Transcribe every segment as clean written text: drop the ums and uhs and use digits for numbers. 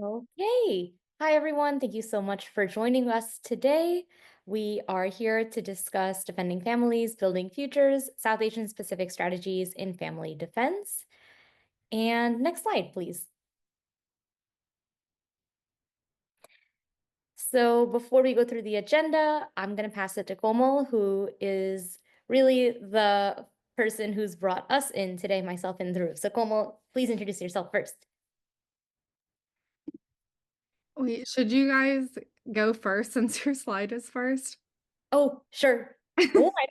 Okay. Hi, everyone. Thank you so much for joining us today. We are here to discuss defending families, building futures, South Asian specific strategies in family defense. And next slide, please. So before we go through the agenda, I'm going to pass it to Komal, who is really the person who's brought us in today, myself and Dhruv. So Komal, please introduce yourself first. Wait, should you guys go first since your slide is first? Oh, sure. Oh, why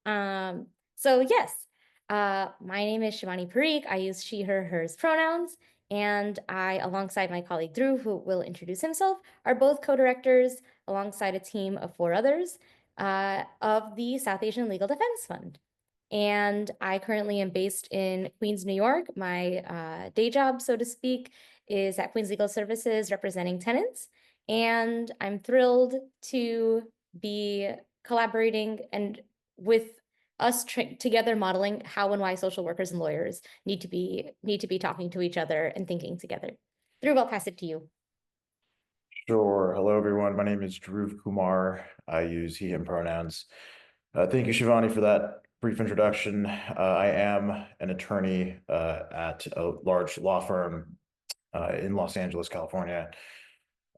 not? So yes, my name is Shivani Parikh. I use she, her, hers pronouns, and I, alongside my colleague Dhruv, who will introduce himself, are both co-directors alongside a team of four others of the South Asian Legal Defense Fund. And I currently am based in Queens, New York. My day job, so to speak, is at Queens Legal Services representing tenants. And I'm thrilled to be collaborating and with us together modeling how and why social workers and lawyers need to be talking to each other and thinking together. Dhruv, I'll pass it to you. Sure. Hello, everyone. My name is Dhruv Kumar. I use he, him pronouns. Thank you, Shivani, for that brief introduction. I am an attorney at a large law firm in Los Angeles, California.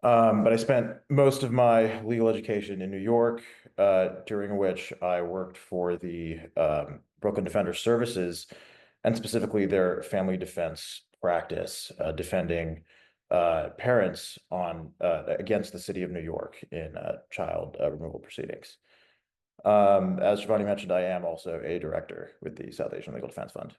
But I spent most of my legal education in New York, during which I worked for the Brooklyn Defender Services, and specifically their family defense practice, defending parents on against the city of New York in child removal proceedings. As Shivani mentioned, I am also a director with the South Asian Legal Defense Fund.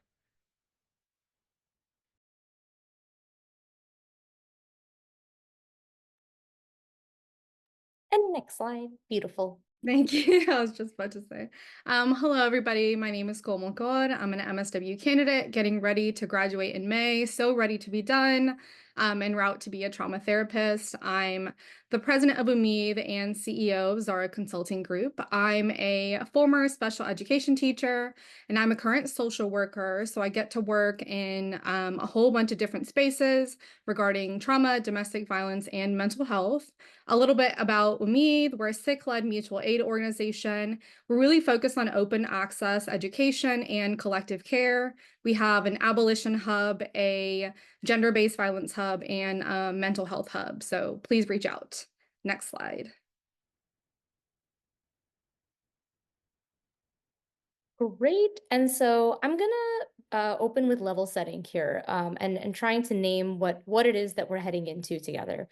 And next slide. Beautiful. Thank you. I was just about to say. Hello, everybody. My name is Komal. I'm an MSW candidate getting ready to graduate in May. So ready to be done. En route to be a trauma therapist. I'm the president of UMID and CEO of Zara Consulting Group. I'm a former special education teacher, and I'm a current social worker. So I get to work in a whole bunch of different spaces regarding trauma, domestic violence, and mental health. A little bit about UMID. We're a SIC-led mutual aid organization. We're really focused on open access education and collective care. We have an abolition hub, a gender-based violence hub, and a mental health hub. So please reach out. Next slide. Great. And so I'm gonna open with level setting here, and trying to name what it is that we're heading into together.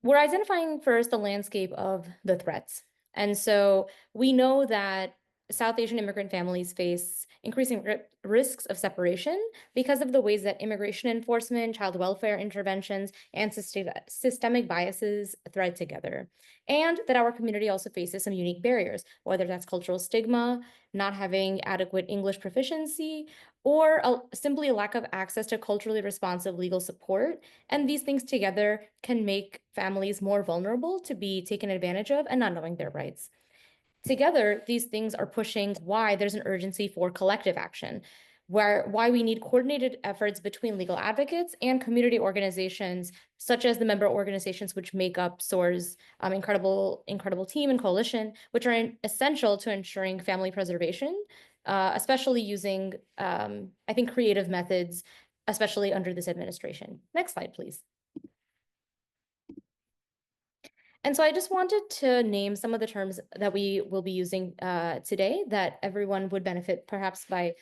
We're identifying first the landscape of the threats. And so we know that South Asian immigrant families face increasing risks of separation because of the ways that immigration enforcement, child welfare interventions, and systemic biases thread together. And that our community also faces some unique barriers, whether that's cultural stigma, not having adequate English proficiency, or simply a lack of access to culturally responsive legal support. And these things together can make families more vulnerable to be taken advantage of and not knowing their rights. Together, these things are pushing why there's an urgency for collective action, why we need coordinated efforts between legal advocates and community organizations, such as the member organizations which make up SOAR's incredible team and coalition, which are essential to ensuring family preservation, especially using, I think, creative methods, especially under this administration. Next slide, please. And so I just wanted to name some of the terms that we will be using today that everyone would benefit perhaps by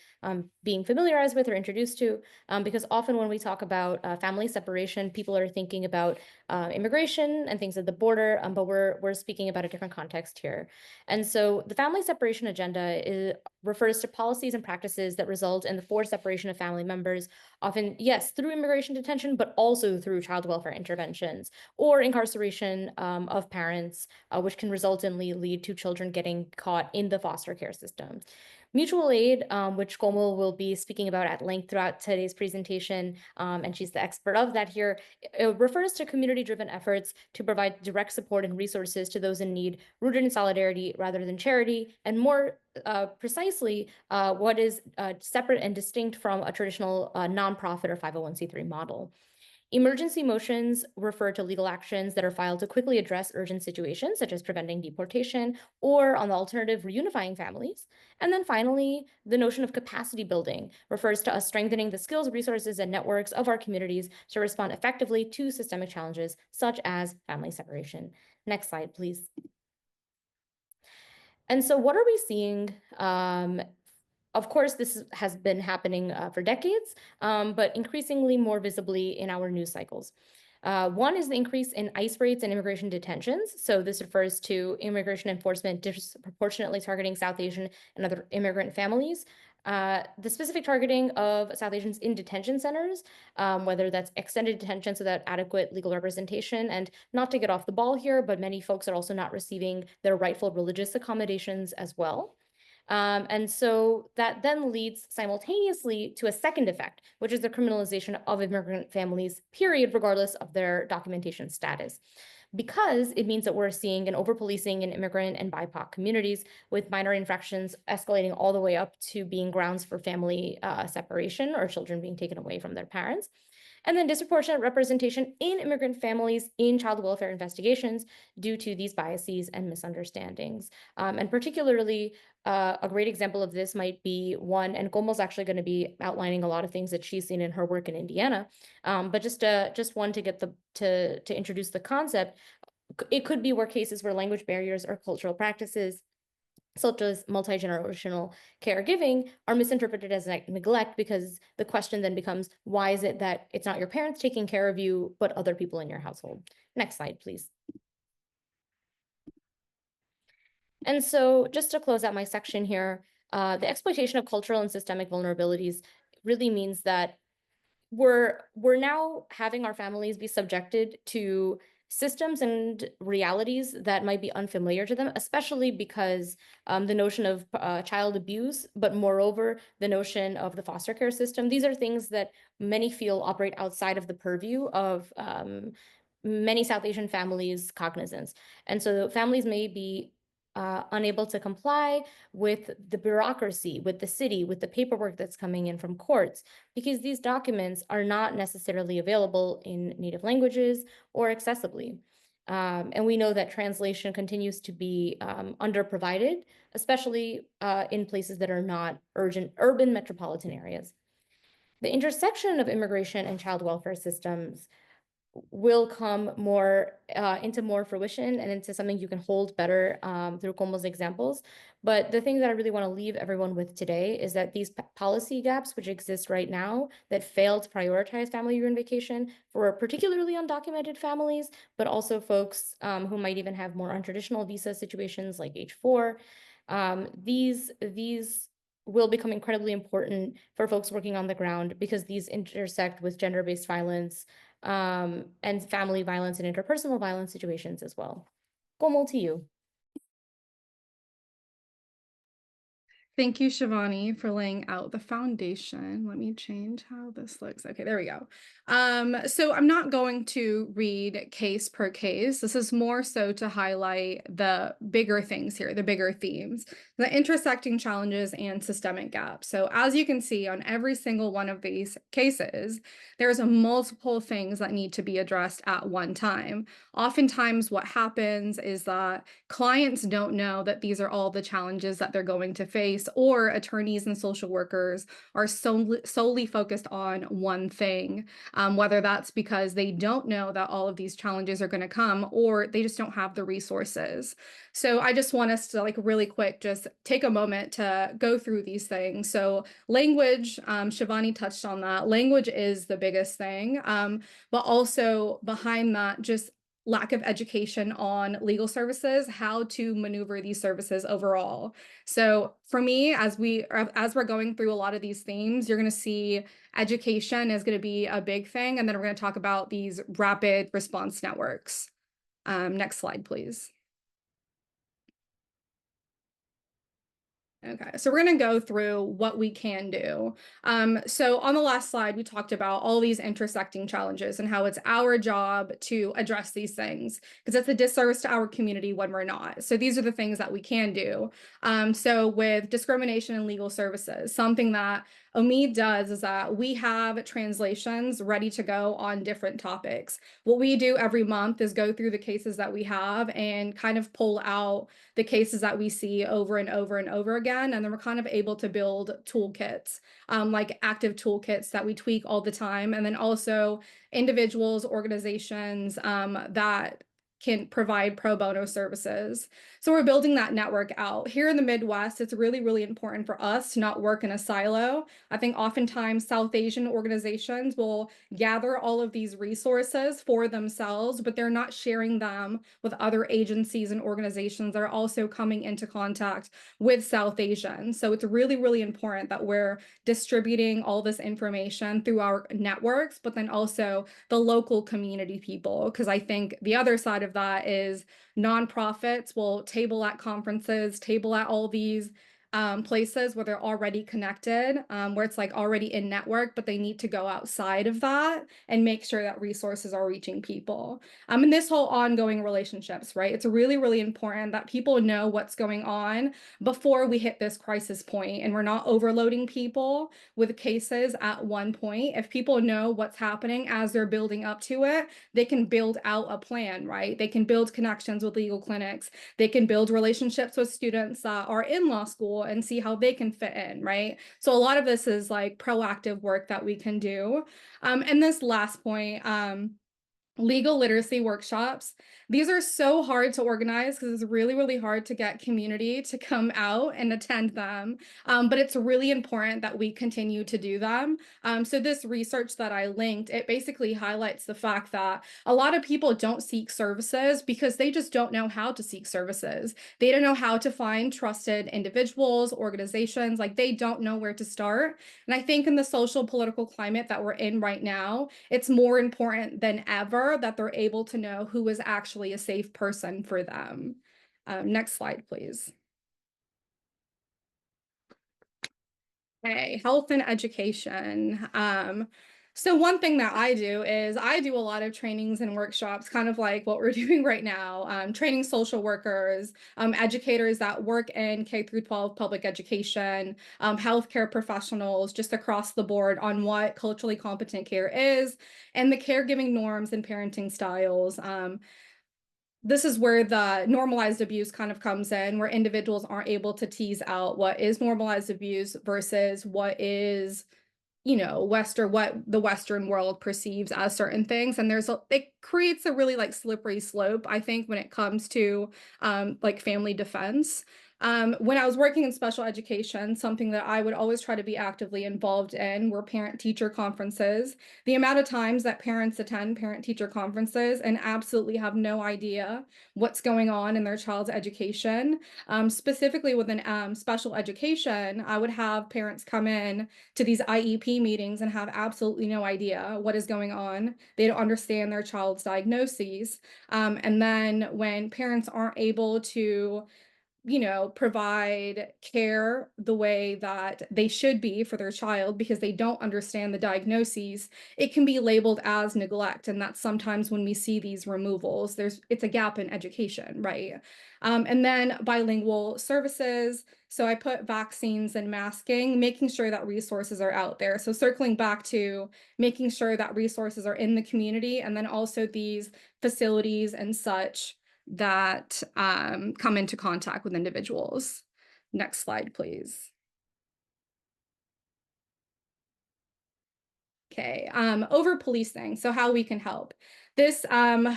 being familiarized with or introduced to, because often when we talk about family separation, people are thinking about immigration and things at the border, but we're speaking about a different context here. And so the family separation agenda refers to policies and practices that result in the forced separation of family members, often, yes, through immigration detention, but also through child welfare interventions or incarceration of parents, which can resultantly lead to children getting caught in the foster care system. Mutual aid, which Komal will be speaking about at length throughout today's presentation, and she's the expert of that here, it refers to community-driven efforts to provide direct support and resources to those in need, rooted in solidarity rather than charity, and more precisely, what is separate and distinct from a traditional nonprofit or 501c3 model. Emergency motions refer to legal actions that are filed to quickly address urgent situations, such as preventing deportation or, on the alternative, reunifying families. And then finally, the notion of capacity building refers to us strengthening the skills, resources, and networks of our communities to respond effectively to systemic challenges, such as family separation. Next slide, please. And so what are we seeing? Of course, this has been happening for decades, but increasingly more visibly in our news cycles. One is the increase in ICE raids and immigration detentions. So this refers to immigration enforcement disproportionately targeting South Asian and other immigrant families. The specific targeting of South Asians in detention centers, whether that's extended detention without adequate legal representation, and not to get off the ball here, but many folks are also not receiving their rightful religious accommodations as well. And so that then leads simultaneously to a second effect, which is the criminalization of immigrant families, period, regardless of their documentation status. Because it means that we're seeing an over-policing in immigrant and BIPOC communities, with minor infractions escalating all the way up to being grounds for family separation or children being taken away from their parents. And then disproportionate representation in immigrant families in child welfare investigations due to these biases and misunderstandings. And particularly, a great example of this might be one, and Komal's actually going to be outlining a lot of things that she's seen in her work in Indiana, but just one to get to introduce the concept. It could be where cases where language barriers or cultural practices, such as multi-generational caregiving, are misinterpreted as neglect, because the question then becomes, why is it that it's not your parents taking care of you, but other people in your household? Next slide, please. And so just to close out my section here, the exploitation of cultural and systemic vulnerabilities really means that we're now having our families be subjected to systems and realities that might be unfamiliar to them, especially because the notion of child abuse, but moreover, the notion of the foster care system, these are things that many feel operate outside of the purview of many South Asian families' cognizance. And so families may be unable to comply with the bureaucracy, with the city, with the paperwork that's coming in from courts, because these documents are not necessarily available in native languages or accessibly. And we know that translation continues to be underprovided, especially in places that are not urban metropolitan areas. The intersection of immigration and child welfare systems will come more into more fruition and into something you can hold better through Komal's examples. But the thing that I really want to leave everyone with today is that these policy gaps which exist right now that fail to prioritize family reunification for particularly undocumented families, but also folks who might even have more untraditional visa situations like H-4, these will become incredibly important for folks working on the ground, because these intersect with gender-based violence, and family violence and interpersonal violence situations as well. Komal, to you. Thank you, Shivani, for laying out the foundation. Let me change how this looks. Okay, there we go. So I'm not going to read case per case. This is more so to highlight the bigger things here, the bigger themes, the intersecting challenges and systemic gaps. So as you can see on every single one of these cases, there's multiple things that need to be addressed at one time. Oftentimes what happens is that clients don't know that these are all the challenges that they're going to face, or attorneys and social workers are solely focused on one thing, whether that's because they don't know that all of these challenges are going to come, or they just don't have the resources. So I just want us to really quick just take a moment to go through these things. So language, Shivani touched on that. Language is the biggest thing, but also behind that, just lack of education on legal services, how to maneuver these services overall. So for me, as we're going through a lot of these themes, you're going to see education is going to be a big thing. And then we're going to talk about these rapid response networks. Next slide, please. Okay, so we're going to go through what we can do. So on the last slide, we talked about all these intersecting challenges and how it's our job to address these things, because it's a disservice to our community when we're not. So these are the things that we can do. So with discrimination in legal services, something that OMID does is that we have translations ready to go on different topics. What we do every month is go through the cases that we have and kind of pull out the cases that we see over and over and over again. And then we're kind of able to build toolkits, like active toolkits that we tweak all the time. And then also individuals, organizations that can provide pro bono services. So we're building that network out. Here in the Midwest, it's really, really important for us to not work in a silo. I think oftentimes South Asian organizations will gather all of these resources for themselves, but they're not sharing them with other agencies and organizations that are also coming into contact with South Asians. So it's really, really important that we're distributing all this information through our networks, but then also the local community people, because I think the other side of that is nonprofits will table at conferences, table at all these places where they're already connected, where it's like already in network, but they need to go outside of that and make sure that resources are reaching people. And this whole ongoing relationships, right? It's really, really important that people know what's going on before we hit this crisis point, and we're not overloading people with cases at one point. If people know what's happening as they're building up to it, they can build out a plan, right? They can build connections with legal clinics. They can build relationships with students that are in law school and see how they can fit in, right? So a lot of this is like proactive work that we can do. And this last point, legal literacy workshops. These are so hard to organize because it's really, really hard to get community to come out and attend them. But it's really important that we continue to do them. So this research that I linked, it basically highlights the fact that a lot of people don't seek services because they just don't know how to seek services. They don't know how to find trusted individuals, organizations, like they don't know where to start. And I think in the social political climate that we're in right now, it's more important than ever that they're able to know who is actually a safe person for them. Next slide, please. Okay, health and education. So one thing that I do is I do a lot of trainings and workshops, kind of like what we're doing right now, training social workers, educators that work in K through 12 public education, healthcare professionals, just across the board on what culturally competent care is and the caregiving norms and parenting styles. This is where the normalized abuse kind of comes in, where individuals aren't able to tease out what is normalized abuse versus what is, you know, what the Western world perceives as certain things. And it creates a really like slippery slope, I think, when it comes to like family defense. When I was working in special education, something that I would always try to be actively involved in were parent-teacher conferences. The amount of times that parents attend parent-teacher conferences and absolutely have no idea what's going on in their child's education. Specifically within special education, I would have parents come in to these IEP meetings and have absolutely no idea what is going on. They don't understand their child's diagnoses. And then when parents aren't able to, you know, provide care the way that they should be for their child because they don't understand the diagnoses, it can be labeled as neglect. And that's sometimes when we see these removals, it's a gap in education, right? And then bilingual services. So I put vaccines and masking, making sure that resources are out there. So circling back to making sure that resources are in the community, and then also these facilities and such that come into contact with individuals. Next slide, please. Okay, over policing, so how we can help. This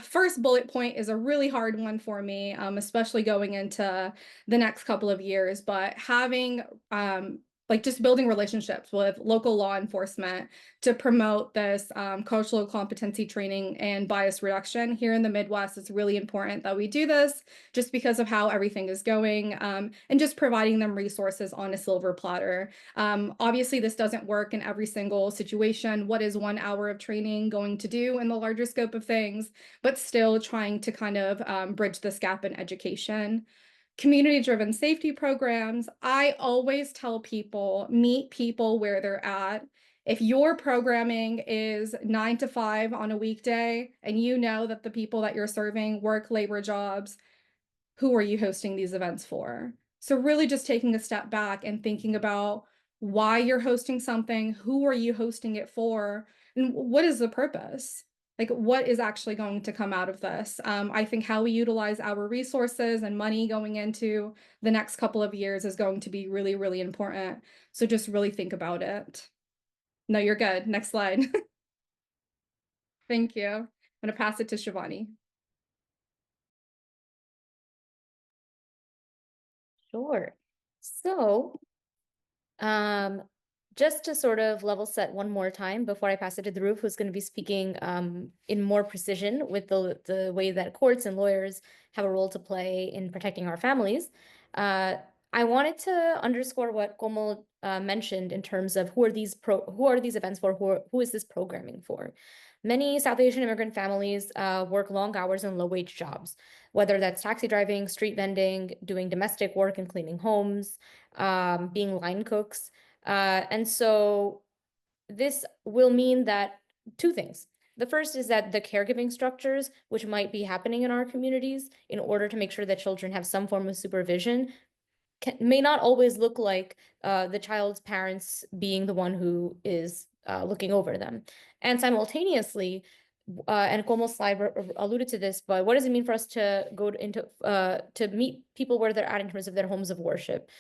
first bullet point is a really hard one for me, especially going into the next couple of years, but having like just building relationships with local law enforcement to promote this cultural competency training and bias reduction here in the Midwest. It's really important that we do this just because of how everything is going, and just providing them resources on a silver platter. Obviously, this doesn't work in every single situation. What is 1 hour of training going to do in the larger scope of things? But still trying to kind of bridge this gap in education. Community-driven safety programs. I always tell people, meet people where they're at. If your programming is 9 to 5 on a weekday and you know that the people that you're serving work labor jobs, who are you hosting these events for? So really just taking a step back and thinking about why you're hosting something, who are you hosting it for, and what is the purpose? Like, what is actually going to come out of this? I think how we utilize our resources and money going into the next couple of years is going to be really, really important. So just really think about it. No, you're good. Next slide. Thank you. I'm going to pass it to Shivani. Sure. So, just to sort of level set one more time before I pass it to Dhruv, who's going to be speaking in more precision with the way that courts and lawyers have a role to play in protecting our families. I wanted to underscore what Komal mentioned in terms of who are these events for, who is this programming for? Many South Asian immigrant families work long hours and low-wage jobs, whether that's taxi driving, street vending, doing domestic work and cleaning homes, being line cooks. And so this will mean that two things. The first is that the caregiving structures, which might be happening in our communities in order to make sure that children have some form of supervision, may not always look like the child's parents being the one who is looking over them. And simultaneously, and Komal's slide alluded to this, but what does it mean for us to go into to meet people where they're at in terms of their homes of worship?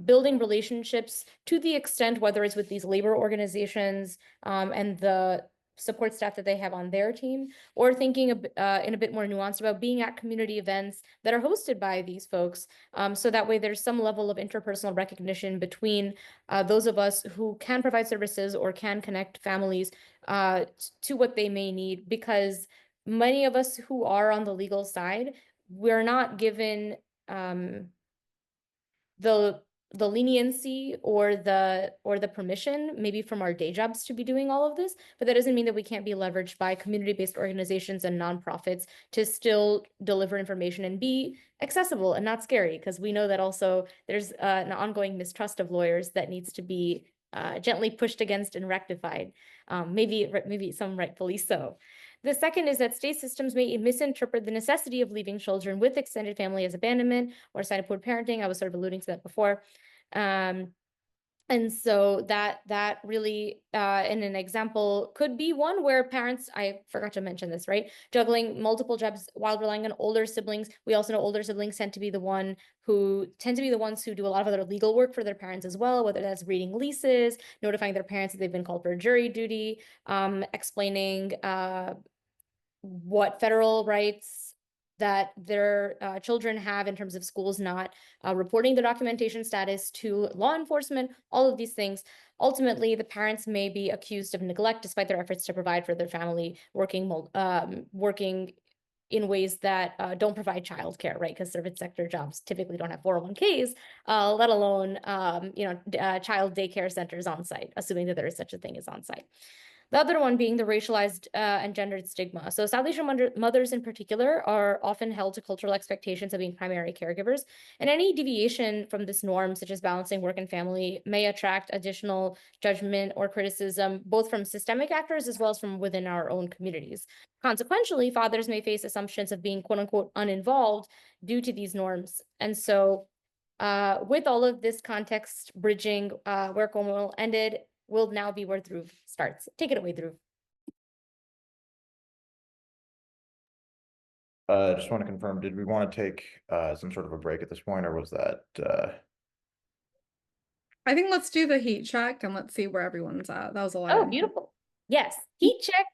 Building relationships to the extent, whether it's with these labor organizations and the support staff that they have on their team, or thinking in a bit more nuanced about being at community events that are hosted by these folks. So that way there's some level of interpersonal recognition between those of us who can provide services or can connect families to what they may need, because many of us who are on the legal side, we're not given the leniency or the permission maybe from our day jobs to be doing all of this, but that doesn't mean that we can't be leveraged by community-based organizations and nonprofits to still deliver information and be accessible and not scary, because we know that also there's an ongoing mistrust of lawyers that needs to be gently pushed against and rectified, maybe some rightfully so. The second is that state systems may misinterpret the necessity of leaving children with extended family as abandonment or sign of poor parenting. I was sort of alluding to that before. And so that really, in an example, could be one where parents, I forgot to mention this, right? Juggling multiple jobs while relying on older siblings. We also know older siblings tend to be the ones who do a lot of other legal work for their parents as well, whether that's reading leases, notifying their parents that they've been called for jury duty, explaining what federal rights that their children have in terms of schools not reporting the documentation status to law enforcement, all of these things. Ultimately, the parents may be accused of neglect despite their efforts to provide for their family, working in ways that don't provide childcare, right? Because service sector jobs typically don't have 401ks, let alone child daycare centers on site, assuming that there is such a thing as on site. The other one being the racialized and gendered stigma. So South Asian mothers in particular are often held to cultural expectations of being primary caregivers, and any deviation from this norm, such as balancing work and family, may attract additional judgment or criticism, both from systemic actors as well as from within our own communities. Consequentially, fathers may face assumptions of being quote unquote uninvolved due to these norms. And so with all of this context bridging, where Komal ended will now be where Dhruv starts. Take it away, Dhruv. Just want to confirm, did we want to take some sort of a break at this point, or was that I think let's do the heat check and let's see where everyone's at. That was a lot. Oh, beautiful. Yes, heat check.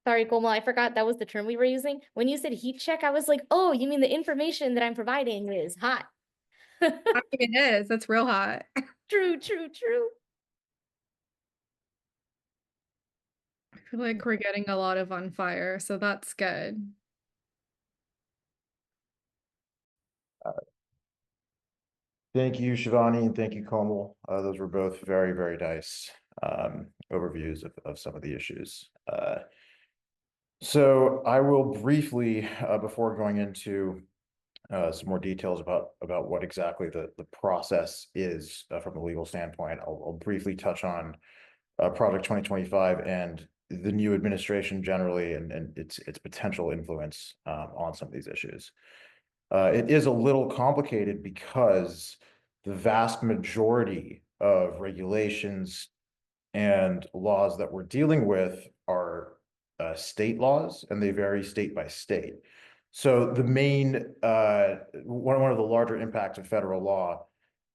Sorry, Komal, I forgot that was the term we were using. When you said heat check, I was like, oh, you mean the information that I'm providing is hot. I think it is. It's real hot. True, true, true. I feel like we're getting a lot of on fire, so that's good. Thank you, Shivani, and thank you, Komal. Those were both very, very nice overviews of some of the issues. So I will briefly, before going into some more details about what exactly the process is from a legal standpoint, I'll briefly touch on Project 2025 and the new administration generally and its potential influence on some of these issues. It is a little complicated because the vast majority of regulations and laws that we're dealing with are state laws, and they vary state by state. So the main one of the larger impacts of federal law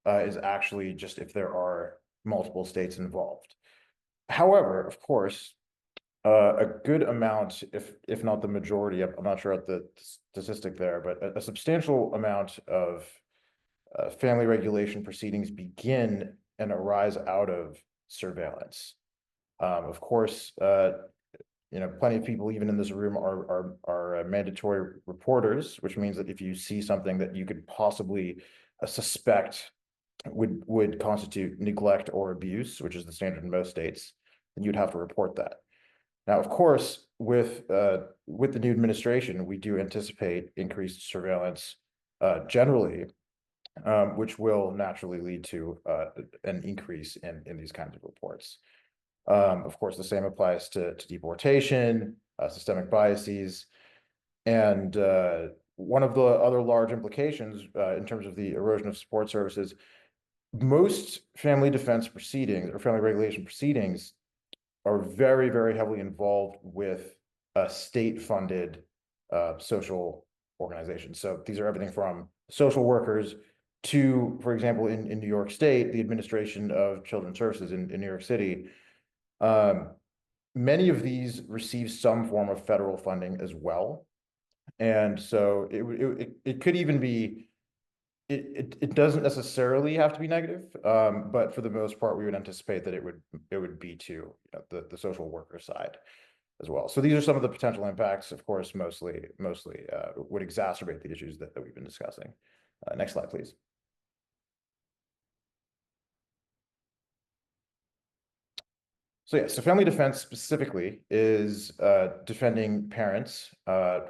is actually just if there are multiple states involved. However, of course, a good amount, if not the majority, I'm not sure at the statistic there, but a substantial amount of family regulation proceedings begin and arise out of surveillance. Of course, plenty of people, even in this room, are mandatory reporters, which means that if you see something that you could possibly suspect would constitute neglect or abuse, which is the standard in most states, then you'd have to report that. Now, of course, with the new administration, we do anticipate increased surveillance generally, which will naturally lead to an increase in these kinds of reports. Of course, the same applies to deportation, systemic biases, and one of the other large implications in terms of the erosion of support services, most family defense proceedings or family regulation proceedings are very, very heavily involved with state-funded social organizations. So these are everything from social workers to, for example, in New York State, the Administration of Children's Services in New York City. Many of these receive some form of federal funding as well. And so it could even be, it doesn't necessarily have to be negative, but for the most part, we would anticipate that it would be to the social worker side as well. So these are some of the potential impacts. Of course, mostly would exacerbate the issues that we've been discussing. Next slide, please. So yeah, so family defense specifically is defending parents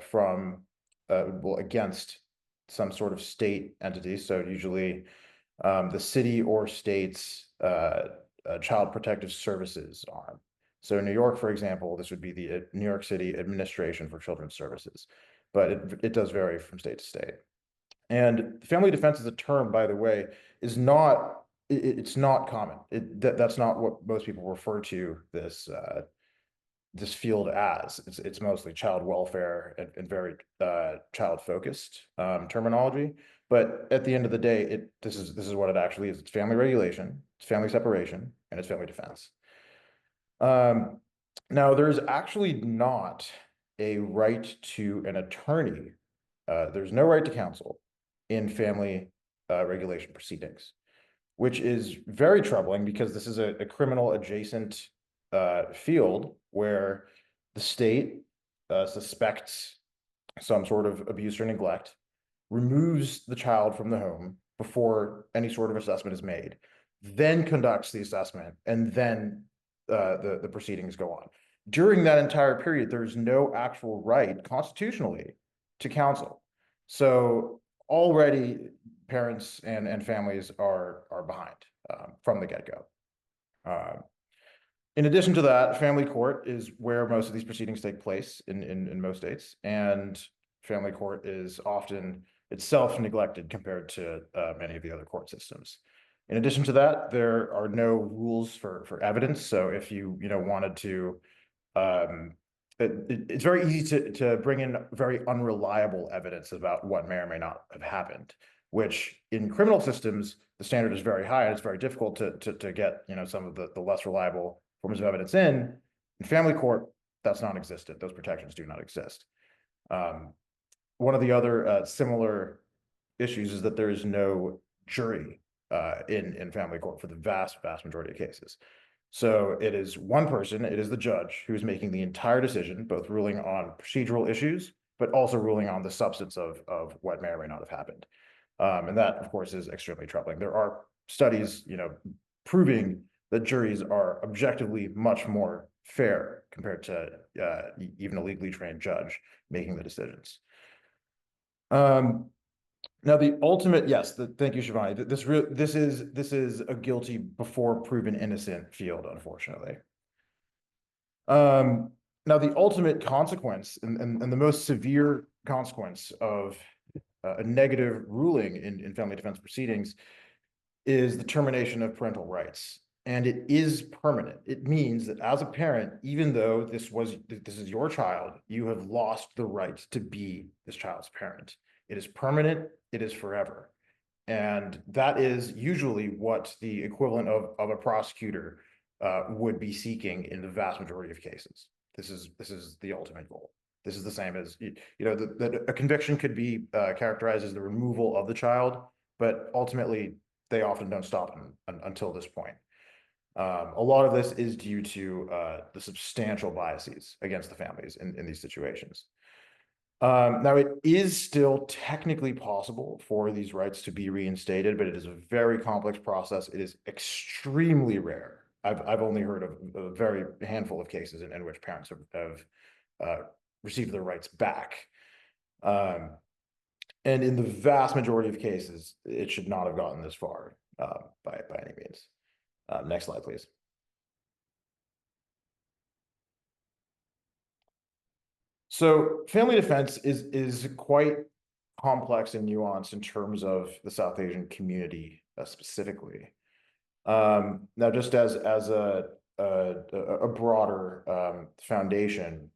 from against some sort of state entity. So usually the city or state's child protective services arm. So in New York, for example, this would be the New York City Administration for Children's Services, but it does vary from state to state. And family defense as a term, by the way, is not, it's not common. That's not what most people refer to this field as. It's mostly child welfare and very child focused terminology. But at the end of the day, this is what it actually is. It's family regulation, it's family separation, and it's family defense. Now, there's actually not a right to an attorney. There's no right to counsel in family regulation proceedings, which is very troubling because this is a criminal adjacent field where the state suspects some sort of abuse or neglect, removes the child from the home before any sort of assessment is made, then conducts the assessment, and then the proceedings go on. During that entire period, there's no actual right constitutionally to counsel. So already parents and families are behind from the get-go. In addition to that, family court is where most of these proceedings take place in most states, and family court is often itself neglected compared to many of the other court systems. In addition to that, there are no rules for evidence. So if you wanted to, it's very easy to bring in very unreliable evidence about what may or may not have happened, which in criminal systems, the standard is very high and it's very difficult to get some of the less reliable forms of evidence in. In family court, that's non-existent. Those protections do not exist. One of the other similar issues is that there is no jury in family court for the vast majority of cases. So it is one person, it is the judge, who's making the entire decision, both ruling on procedural issues, but also ruling on the substance of what may or may not have happened. And that, of course, is extremely troubling. There are studies, proving that juries are objectively much more fair compared to even a legally trained judge making the decisions. Now the ultimate, yes, thank you, Shivani. This is a guilty before proven innocent field, unfortunately. Now, the ultimate consequence and the most severe consequence of a negative ruling in family defense proceedings is the termination of parental rights. And it is permanent. It means that as a parent, even though this is your child, you have lost the right to be this child's parent. It is permanent, it is forever. And that is usually what the equivalent of a prosecutor would be seeking in the vast majority of cases. This is the ultimate goal. This is the same as, that a conviction could be characterized as the removal of the child, but ultimately they often don't stop until this point. A lot of this is due to the substantial biases against the families in these situations. Now, it is still technically possible for these rights to be reinstated, but it is a very complex process. It is extremely rare. I've only heard of a very handful of cases in which parents have received their rights back. And in the vast majority of cases, it should not have gotten this far by any means. Next slide, please. So family defense is quite complex and nuanced in terms of the South Asian community specifically. Now, just as a broader foundation,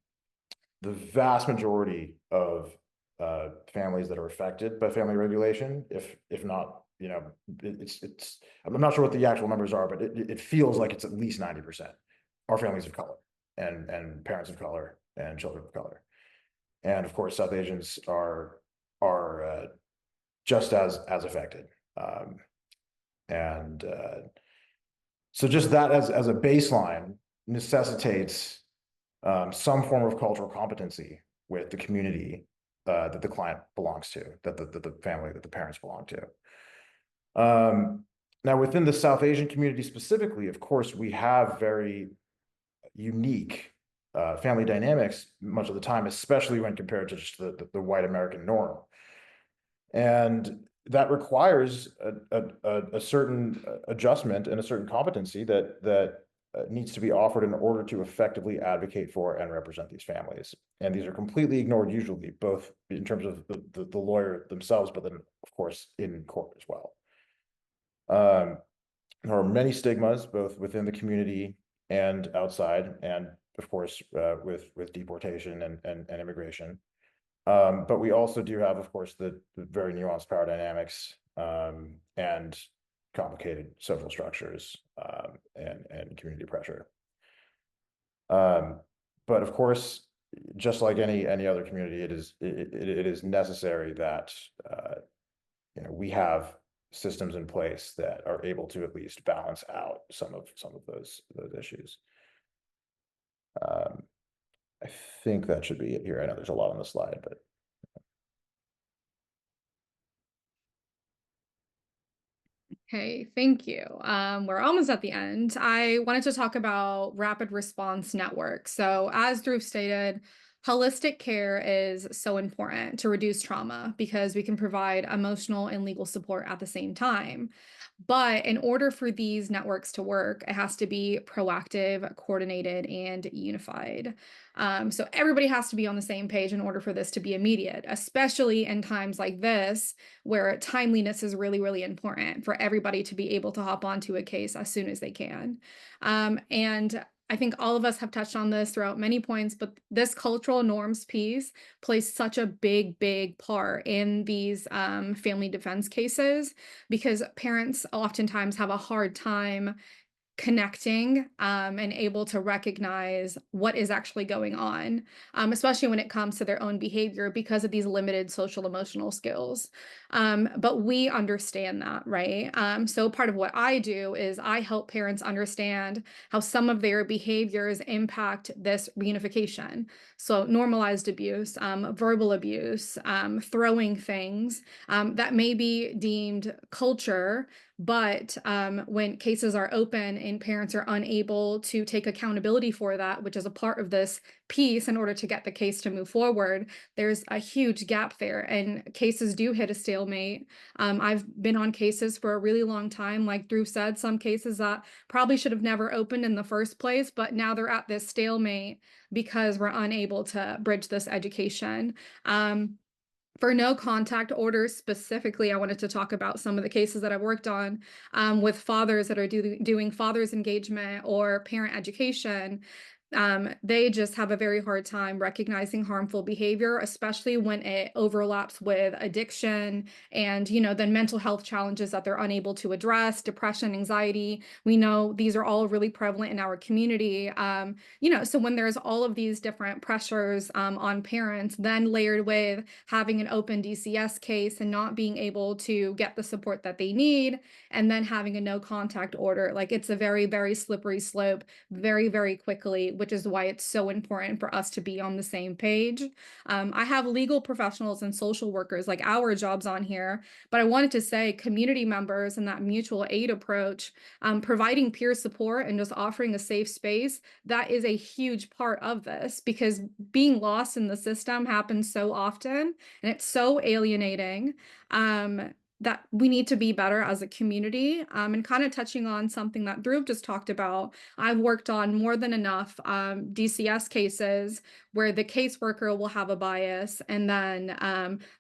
the vast majority of families that are affected by family regulation, if not, it's I'm not sure what the actual numbers are, but it feels like it's at least 90% are families of color and parents of color and children of color. And of course, South Asians are just as affected. So just that as a baseline necessitates some form of cultural competency with the community that the client belongs to, that the family, that the parents belong to. Now, within the South Asian community specifically, of course, we have very unique family dynamics much of the time, especially when compared to just the white American norm. And that requires a certain adjustment and a certain competency that needs to be offered in order to effectively advocate for and represent these families. And these are completely ignored usually, both in terms of the lawyer themselves, but then of course in court as well. There are many stigmas, both within the community and outside, and of course with deportation and immigration. But we also do have, of course, the very nuanced power dynamics and complicated social structures and community pressure. But of course, just like any other community, it is necessary that we have systems in place that are able to at least balance out some of those issues. I think that should be it here. I know there's a lot on the slide, but. Okay, thank you. We're almost at the end. I wanted to talk about rapid response networks. So as Dhruv stated, holistic care is so important to reduce trauma because we can provide emotional and legal support at the same time. But in order for these networks to work, it has to be proactive, coordinated, and unified. So everybody has to be on the same page in order for this to be immediate, especially in times like this, where timeliness is really, really important for everybody to be able to hop onto a case as soon as they can. And I think all of us have touched on this throughout many points, but this cultural norms piece plays such a big, big part in these family defense cases because parents oftentimes have a hard time connecting and able to recognize what is actually going on, especially when it comes to their own behavior because of these limited social emotional skills. But we understand that, right? So part of what I do is I help parents understand how some of their behaviors impact this reunification. So normalized abuse, verbal abuse, throwing things that may be deemed culture, But when cases are open and parents are unable to take accountability for that, which is a part of this piece in order to get the case to move forward, there's a huge gap there, and cases do hit a stalemate. I've been on cases for a really long time, like Dhruv said, some cases that probably should have never opened in the first place, but now they're at this stalemate because we're unable to bridge this education. For no contact orders specifically, I wanted to talk about some of the cases that I've worked on with fathers that are doing father's engagement or parent education. They just have a very hard time recognizing harmful behavior, especially when it overlaps with addiction and, then mental health challenges that they're unable to address, depression, anxiety. We know these are all really prevalent in our community. So when there's all of these different pressures on parents, then layered with having an open DCS case and not being able to get the support that they need, and then having a no contact order, like it's a very, very slippery slope very, very quickly, which is why it's so important for us to be on the same page. I have legal professionals and social workers, like our jobs on here, but I wanted to say community members and that mutual aid approach, providing peer support and just offering a safe space, that is a huge part of this, because being lost in the system happens so often and it's so alienating. That we need to be better as a community. And kind of touching on something that Dhruv just talked about, I've worked on more than enough DCS cases where the caseworker will have a bias, and then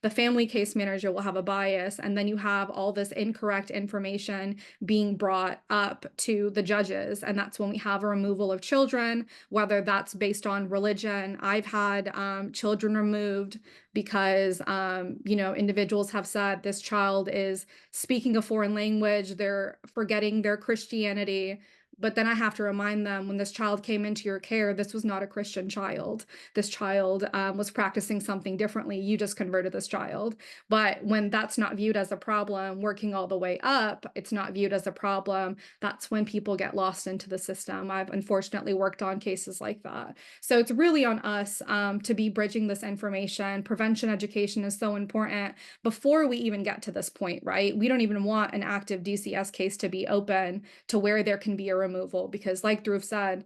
the family case manager will have a bias, and then you have all this incorrect information being brought up to the judges, and that's when we have a removal of children, whether that's based on religion. I've had children removed because individuals have said this child is speaking a foreign language, they're forgetting their Christianity. But then I have to remind them, when this child came into your care, this was not a Christian child. This child was practicing something differently. You just converted this child. But when that's not viewed as a problem, working all the way up, it's not viewed as a problem. That's when people get lost into the system. I've unfortunately worked on cases like that. So it's really on us to be bridging this information. Prevention education is so important before we even get to this point, right? We don't even want an active DCS case to be open to where there can be a removal, because like Dhruv said,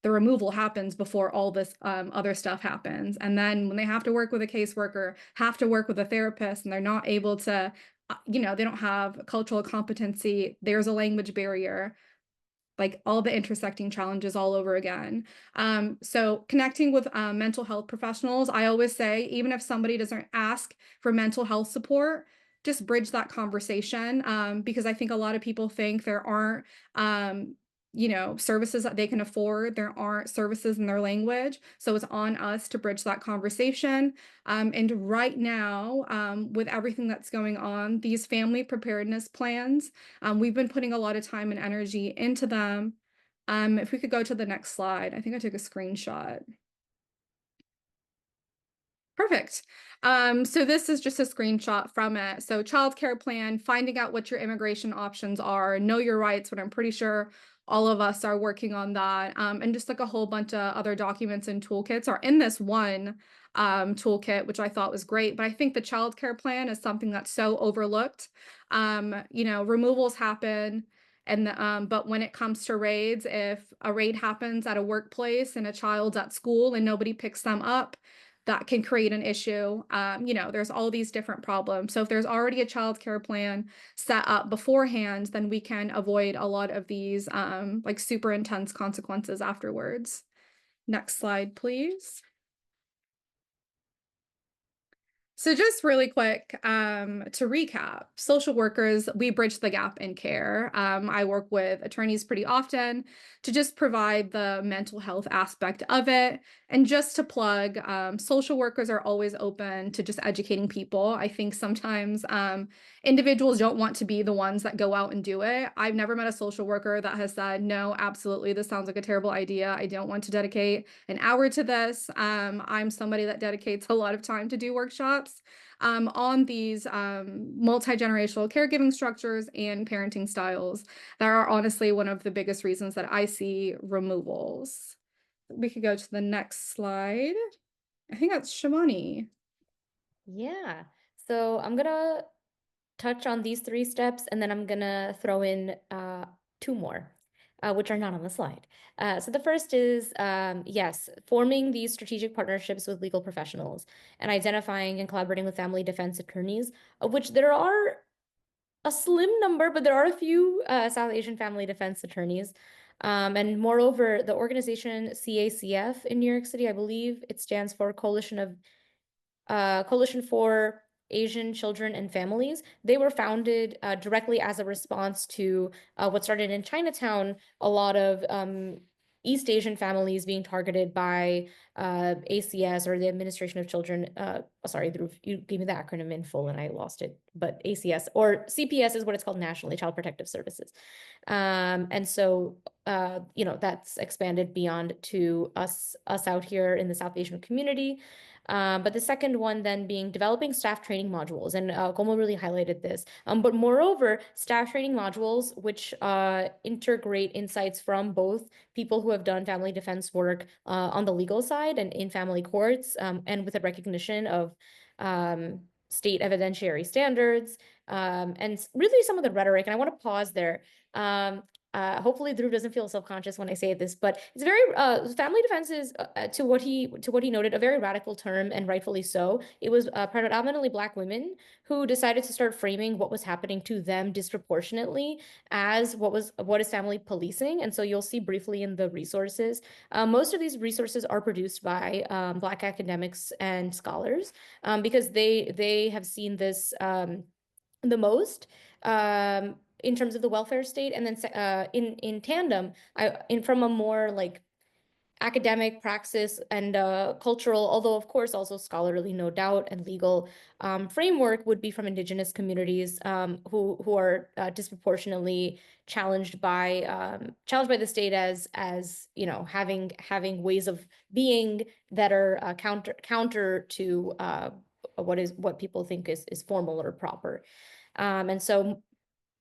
the removal happens before all this other stuff happens. And then when they have to work with a caseworker, have to work with a therapist, and they're not able to, they don't have cultural competency, there's a language barrier, like all the intersecting challenges all over again. So connecting with mental health professionals, I always say, even if somebody doesn't ask for mental health support, just bridge that conversation, because I think a lot of people think there aren't services that they can afford. There aren't services in their language. So it's on us to bridge that conversation. And right now, with everything that's going on, these family preparedness plans, we've been putting a lot of time and energy into them. If we could go to the next slide, I think I took a screenshot. Perfect. So this is just a screenshot from it. So childcare plan, finding out what your immigration options are, know your rights, but I'm pretty sure all of us are working on that. And just like a whole bunch of other documents and toolkits are in this one toolkit, which I thought was great. But I think the childcare plan is something that's so overlooked. Removals happen. And but when it comes to raids, if a raid happens at a workplace and a child's at school and nobody picks them up, that can create an issue. There's all these different problems. So if there's already a child care plan set up beforehand, then we can avoid a lot of these like super intense consequences afterwards. Next slide, please. So just really quick, to recap, social workers, we bridge the gap in care. I work with attorneys pretty often to just provide the mental health aspect of it. And just to plug, social workers are always open to just educating people. I think sometimes individuals don't want to be the ones that go out and do it. I've never met a social worker that has said, no, absolutely, this sounds like a terrible idea. I don't want to dedicate an hour to this. I'm somebody that dedicates a lot of time to do workshops on these multi-generational caregiving structures and parenting styles that are honestly one of the biggest reasons that I see removals. We could go to the next slide. I think that's Shivani. Yeah. So I'm gonna touch on these 3 steps, and then I'm gonna throw in 2 more, which are not on the slide. So the first is, yes, forming these strategic partnerships with legal professionals and identifying and collaborating with family defense attorneys, of which there are a slim number, but there are a few South Asian family defense attorneys. And moreover, the organization CACF in New York City, I believe it stands for Coalition for Asian Children and Families. They were founded directly as a response to what started in Chinatown, a lot of East Asian families being targeted by ACS, or the Administration of Children. Sorry, Dhruv, you gave me the acronym in full and I lost it. But ACS, or CPS is what it's called nationally, Child Protective Services. And so, that's expanded beyond to us out here in the South Asian community. But the second one then being developing staff training modules, and Komal really highlighted this. But moreover, staff training modules which integrate insights from both people who have done family defense work on the legal side and in family courts, and with a recognition of state evidentiary standards, and really some of the rhetoric. And I want to pause there. Hopefully Dhruv doesn't feel self-conscious when I say this, but it's very family defense is to what he noted, a very radical term, and rightfully so. It was predominantly Black women who decided to start framing what was happening to them disproportionately as what is family policing. And so you'll see briefly in the resources, most of these resources are produced by Black academics and scholars, because they have seen this the most. In terms of the welfare state, and then in tandem, from a more like academic praxis and cultural, although of course also scholarly, no doubt, and legal framework, would be from Indigenous communities who are disproportionately challenged by the state as having ways of being that are counter to what people think is formal or proper. And so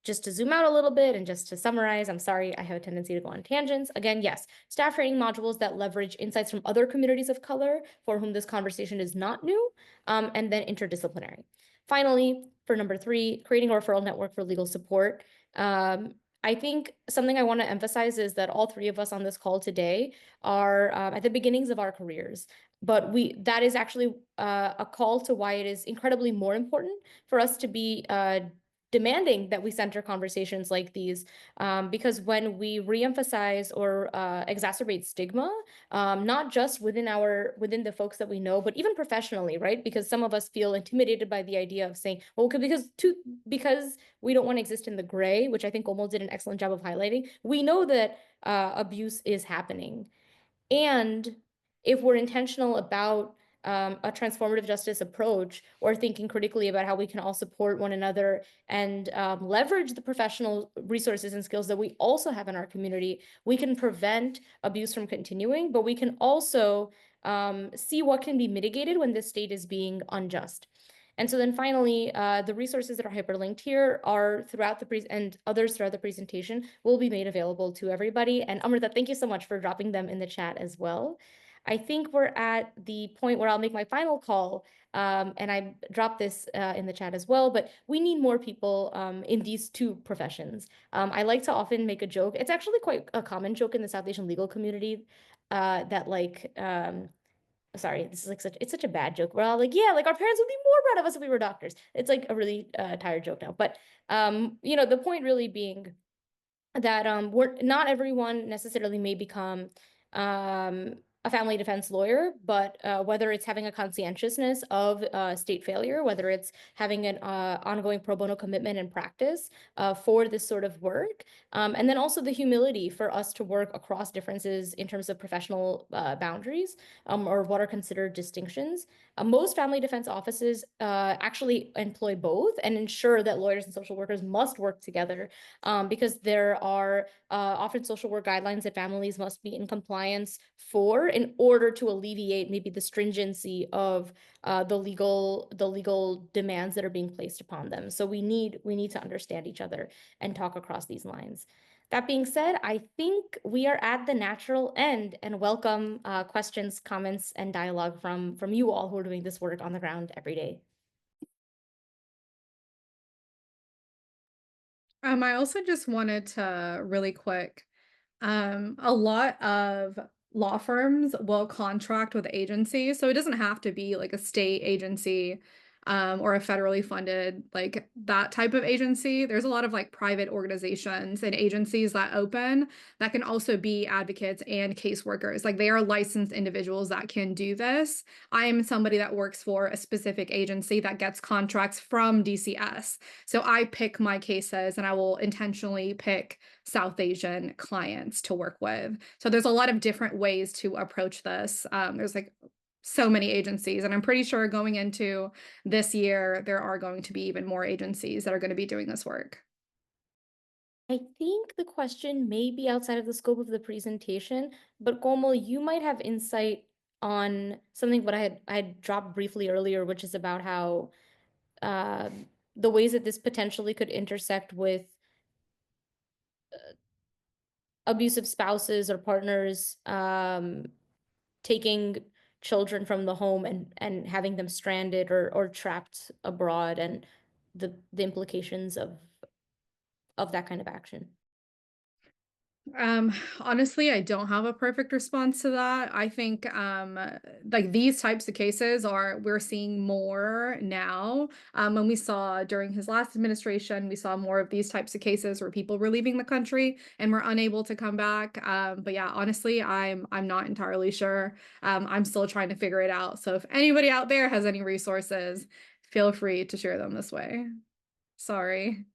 just to zoom out a little bit and just to summarize, I'm sorry, I have a tendency to go on tangents. Again, yes, staff training modules that leverage insights from other communities of color for whom this conversation is not new, and then interdisciplinary. Finally, for number 3, creating a referral network for legal support. I think something I want to emphasize is that all 3 of us on this call today are at the beginnings of our careers. But that is actually a call to why it is incredibly more important for us to be demanding that we center conversations like these, because when we reemphasize or exacerbate stigma, not just within the folks that we know, but even professionally, right? Because some of us feel intimidated by the idea of saying, well, because we don't want to exist in the gray, which I think Komal did an excellent job of highlighting. We know that abuse is happening. And if we're intentional about a transformative justice approach, or thinking critically about how we can all support one another and leverage the professional resources and skills that we also have in our community, we can prevent abuse from continuing, but we can also see what can be mitigated when the state is being unjust. And so then finally, the resources that are hyperlinked here are and others throughout the presentation will be made available to everybody. And Amrita, thank you so much for dropping them in the chat as well. I think we're at the point where I'll make my final call, and I dropped this in the chat as well, but we need more people in these 2 professions. I like to often make a joke. It's actually quite a common joke in the South Asian legal community, that like, sorry, this is like it's such a bad joke. We're all like, yeah, like our parents would be more proud of us if we were doctors. It's like a really tired joke now. But the point really being that not everyone necessarily may become a family defense lawyer, but whether it's having a conscientiousness of state failure, whether it's having an ongoing pro bono commitment and practice for this sort of work, and then also the humility for us to work across differences in terms of professional boundaries, or what are considered distinctions. Most family defense offices actually employ both and ensure that lawyers and social workers must work together, because there are often social work guidelines that families must be in compliance for in order to alleviate maybe the stringency of the legal demands that are being placed upon them. So we need to understand each other and talk across these lines. That being said, I think we are at the natural end, and welcome questions, comments, and dialogue from you all who are doing this work on the ground every day. I also just wanted to really quick, a lot of law firms will contract with agencies, so it doesn't have to be like a state agency, or a federally funded, like that type of agency. There's a lot of like private organizations and agencies that open that can also be advocates and caseworkers. Like they are licensed individuals that can do this. I am somebody that works for a specific agency that gets contracts from DCS. So I pick my cases and I will intentionally pick South Asian clients to work with. So there's a lot of different ways to approach this. There's like so many agencies, and I'm pretty sure going into this year, there are going to be even more agencies that are going to be doing this work. I think the question may be outside of the scope of the presentation, but Komal, you might have insight on something what I had dropped briefly earlier, which is about how the ways that this potentially could intersect with abusive spouses or partners taking children from the home and having them stranded or trapped abroad, and the implications of that kind of action. Honestly, I don't have a perfect response to that. I think like these types of cases we're seeing more now. When we saw during his last administration, we saw more of these types of cases where people were leaving the country and were unable to come back. But yeah, honestly, I'm not entirely sure. I'm still trying to figure it out. So if anybody out there has any resources, feel free to share them this way. Sorry.